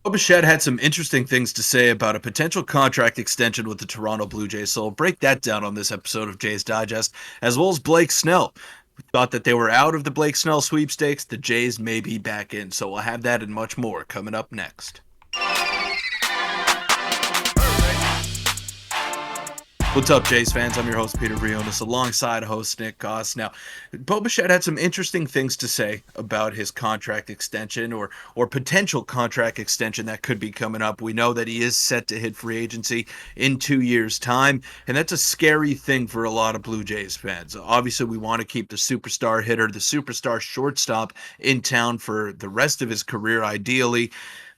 Bo Bichette had some interesting things to say about a potential contract extension with the Toronto Blue Jays, so we'll break that down on this episode of Jays Digest, as well as Blake Snell. We thought that they were out of the Blake Snell sweepstakes. The Jays may be back in, so we'll have that and much more coming up next. What's up, Jays fans? I'm your host, Peter Vryonis, alongside host Nick Gosse. Now, Bo Bichette had some interesting things to say about his contract extension or potential contract extension that could be coming up. We know that he is set to hit free agency in 2 years' time, and that's a scary thing for a lot of Blue Jays fans. Obviously, we want to keep the superstar hitter, the superstar shortstop in town for the rest of his career, ideally.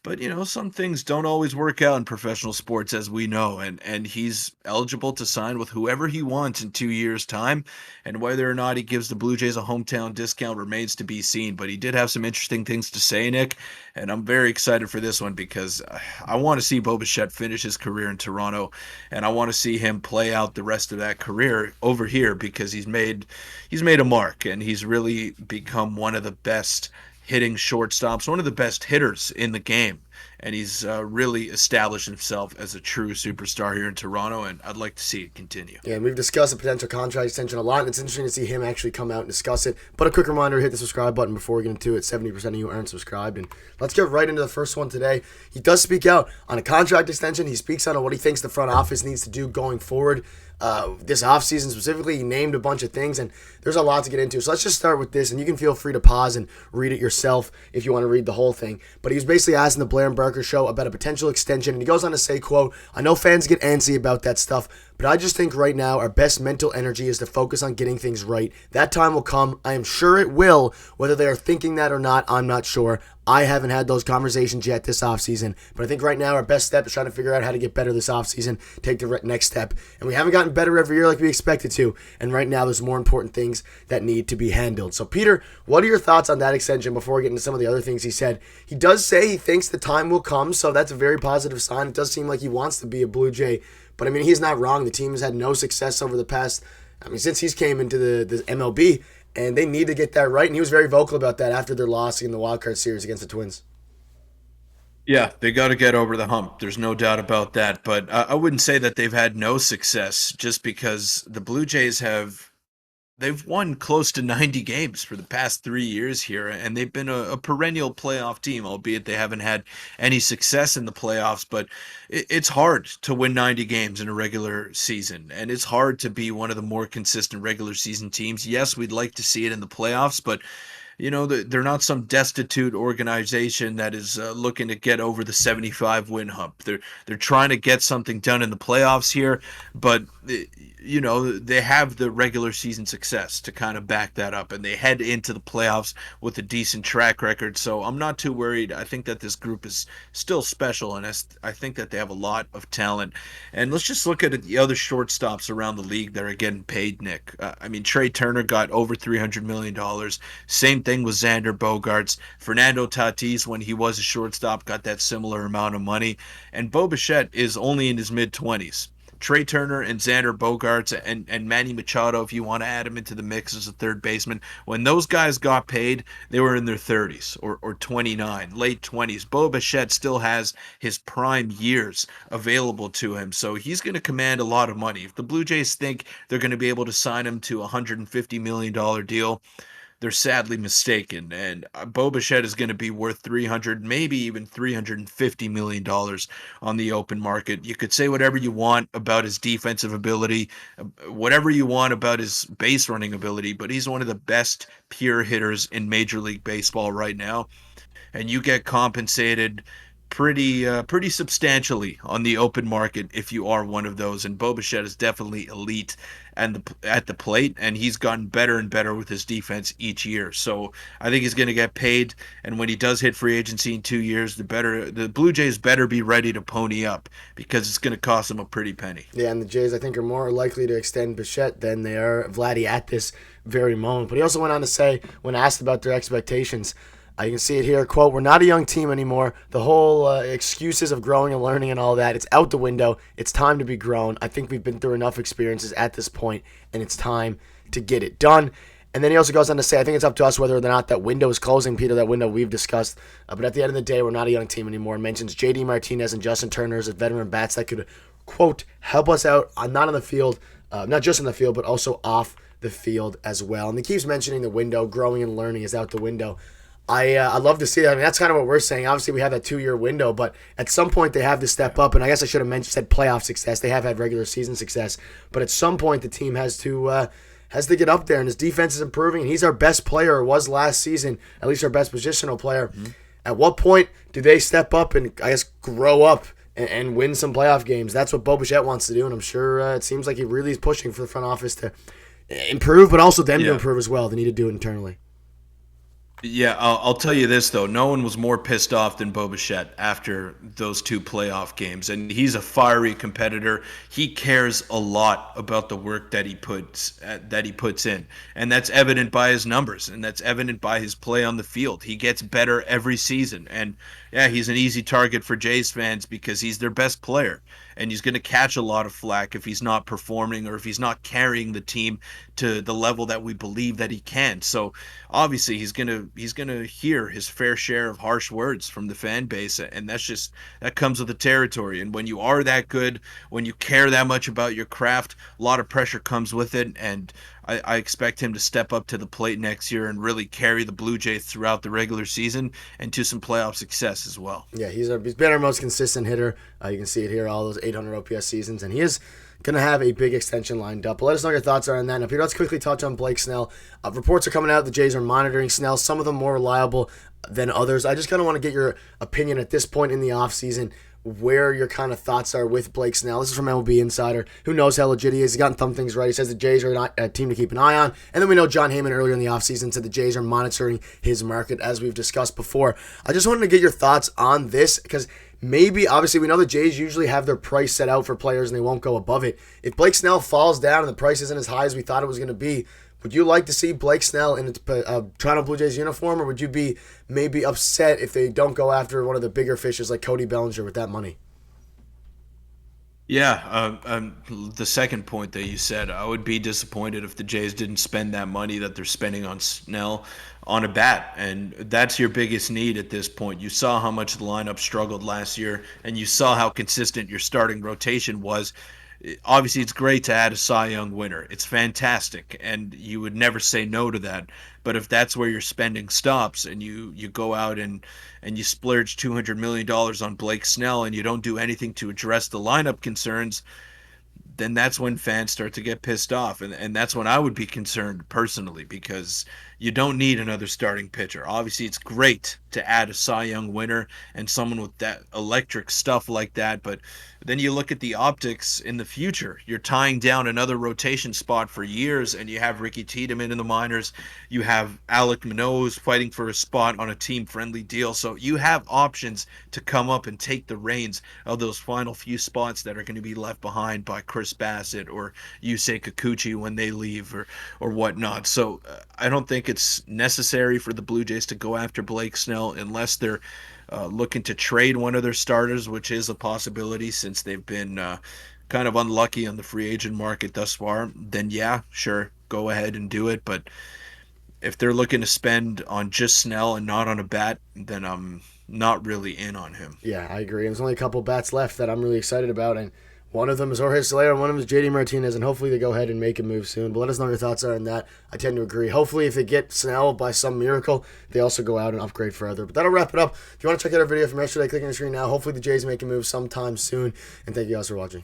But some things don't always work out in professional sports, as we know, and he's eligible to sign with whoever he wants in 2 years' time. And whether or not he gives the Blue Jays a hometown discount remains to be seen. But he did have some interesting things to say, Nick, and I'm very excited for this one because I want to see Bo Bichette finish his career in Toronto, and I want to see him play out the rest of that career over here because he's made a mark, and he's really become one of the best hitting shortstops, one of the best hitters in the game. And he's really established himself as a true superstar here in Toronto, and I'd like to see it continue. Yeah, and we've discussed a potential contract extension a lot, and it's interesting to see him actually come out and discuss it. But a quick reminder, hit the subscribe button before we get into it. 70% of you aren't subscribed. And let's get right into the first one today. He does speak out on a contract extension. He speaks out on what he thinks the front office needs to do going forward. This offseason specifically, he named a bunch of things, and there's a lot to get into. So let's just start with this, and you can feel free to pause and read it yourself if you want to read the whole thing. But he was basically asking the Blair and Barker show about a potential extension, and he goes on to say, quote, "I know fans get antsy about that stuff, but I just think right now our best mental energy is to focus on getting things right. That time will come. I am sure it will. Whether they are thinking that or not, I'm not sure. I haven't had those conversations yet this offseason, but I think right now our best step is trying to figure out how to get better this offseason, take the next step. And we haven't gotten better every year like we expected to, and right now there's more important things that need to be handled." So, Peter, what are your thoughts on that extension before we get into some of the other things he said? He does say he thinks the time will come, so that's a very positive sign. It does seem like he wants to be a Blue Jay, but I mean, he's not wrong. The team has had no success over the past, since he's came into the MLB, and they need to get that right. And he was very vocal about that after their loss in the wildcard series against the Twins. Yeah, they got to get over the hump. There's no doubt about that. But I wouldn't say that they've had no success just because the Blue Jays they've won close to 90 games for the past 3 years here, and they've been a perennial playoff team, albeit they haven't had any success in the playoffs. But it's hard to win 90 games in a regular season, and it's hard to be one of the more consistent regular season teams. Yes, we'd like to see it in the playoffs, but they're not some destitute organization that is looking to get over the 75 win hump. They're trying to get something done in the playoffs here, but they have the regular season success to kind of back that up, and they head into the playoffs with a decent track record. So I'm not too worried. I think that this group is still special, and I think that they have a lot of talent. And let's just look at the other shortstops around the league that are getting paid, Nick. Trey Turner got over $300 million. Same thing with Xander Bogaerts. Fernando Tatis, when he was a shortstop, got that similar amount of money. And Bo Bichette is only in his mid-20s. Trey Turner and Xander Bogaerts and Manny Machado, if you want to add him into the mix as a third baseman, when those guys got paid, they were in their 30s or 29, late 20s. Bo Bichette still has his prime years available to him, so he's going to command a lot of money. If the Blue Jays think they're going to be able to sign him to a $150 million deal, they're sadly mistaken. And Bo Bichette is going to be worth 300, maybe even $350 million on the open market. You could say whatever you want about his defensive ability, whatever you want about his base running ability, but he's one of the best pure hitters in Major League Baseball right now. And you get compensated pretty substantially on the open market if you are one of those. And Bo Bichette is definitely elite at the plate, and he's gotten better and better with his defense each year. So I think he's going to get paid, and when he does hit free agency in 2 years, the Blue Jays better be ready to pony up because it's going to cost them a pretty penny. Yeah, and the Jays, I think, are more likely to extend Bichette than they are Vladdy at this very moment. But he also went on to say, when asked about their expectations, you can see it here, quote, "We're not a young team anymore. The whole excuses of growing and learning and all that, it's out the window. It's time to be grown. I think we've been through enough experiences at this point, and it's time to get it done." And then he also goes on to say, I think it's up to us whether or not that window is closing, Peter, that window we've discussed. But at the end of the day, we're not a young team anymore. Mentions J.D. Martinez and Justin Turner as veteran bats that could, quote, help us out, not on the field, not just on the field, but also off the field as well. And he keeps mentioning the window, growing and learning is out the window. I love to see that. I mean, that's kind of what we're saying. Obviously, we have that 2-year window, but at some point they have to step up. And I guess I should have said playoff success. They have had regular season success, but at some point the team has to get up there. And his defense is improving. And he's our best player, or was last season, at least our best positional player. Mm-hmm. At what point do they step up and I guess grow up and win some playoff games? That's what Bo Bichette wants to do, and I'm sure it seems like he really is pushing for the front office to improve, but also them to improve as well. They need to do it internally. Yeah, I'll tell you this, though. No one was more pissed off than Bo Bichette after those 2 playoff games. And he's a fiery competitor. He cares a lot about the work that he puts in. And that's evident by his numbers, and that's evident by his play on the field. He gets better every season. And, yeah, he's an easy target for Jays fans because he's their best player. And he's going to catch a lot of flack if he's not performing or if he's not carrying the team to the level that we believe that he can. So obviously he's going to hear his fair share of harsh words from the fan base, and that comes with the territory. And when you are that good, when you care that much about your craft, a lot of pressure comes with it. And I expect him to step up to the plate next year and really carry the Blue Jays throughout the regular season and to some playoff success as well. Yeah, he's been our most consistent hitter. You can see it here, all those 800 OPS seasons, and he is going to have a big extension lined up. But let us know your thoughts are on that. Now, Peter, let's quickly touch on Blake Snell. Reports are coming out. The Jays are monitoring Snell, some of them more reliable than others. I just kind of want to get your opinion at this point in the offseason, where your kind of thoughts are with Blake Snell. This is from MLB Insider. Who knows how legit he is? He's gotten some things right. He says the Jays are not a team to keep an eye on. And then we know John Heyman earlier in the offseason said the Jays are monitoring his market, as we've discussed before. I just wanted to get your thoughts on this because maybe, obviously, we know the Jays usually have their price set out for players and they won't go above it. If Blake Snell falls down and the price isn't as high as we thought it was going to be, would you like to see Blake Snell in a Toronto Blue Jays uniform, or would you be maybe upset if they don't go after one of the bigger fishes like Cody Bellinger with that money? Yeah, the second point that you said, I would be disappointed if the Jays didn't spend that money that they're spending on Snell on a bat, and that's your biggest need at this point. You saw how much the lineup struggled last year, and you saw how consistent your starting rotation was. Obviously, it's great to add a Cy Young winner. It's fantastic, and you would never say no to that. But if that's where your spending stops and you go out and you splurge $200 million on Blake Snell and you don't do anything to address the lineup concerns, then that's when fans start to get pissed off. And that's when I would be concerned personally, because you don't need another starting pitcher. Obviously, it's great to add a Cy Young winner and someone with that electric stuff like that, but then you look at the optics in the future. You're tying down another rotation spot for years, and you have Ricky Tiedemann in the minors. You have Alek Manoah fighting for a spot on a team-friendly deal. So you have options to come up and take the reins of those final few spots that are going to be left behind by Chris Bassett or Yusei Kikuchi when they leave or whatnot. So I don't think it's necessary for the Blue Jays to go after Blake Snell unless they're looking to trade one of their starters, which is a possibility since they've been kind of unlucky on the free agent market thus far. Then yeah, sure, go ahead and do it. But if they're looking to spend on just Snell and not on a bat, then I'm not really in on him. Yeah, I agree. There's only a couple bats left that I'm really excited about, and one of them is Jorge Soler, and one of them is J.D. Martinez, and hopefully they go ahead and make a move soon. But let us know what your thoughts are on that. I tend to agree. Hopefully, if they get Snell by some miracle, they also go out and upgrade further. But that'll wrap it up. If you want to check out our video from yesterday, click on the screen now. Hopefully the Jays make a move sometime soon. And thank you guys for watching.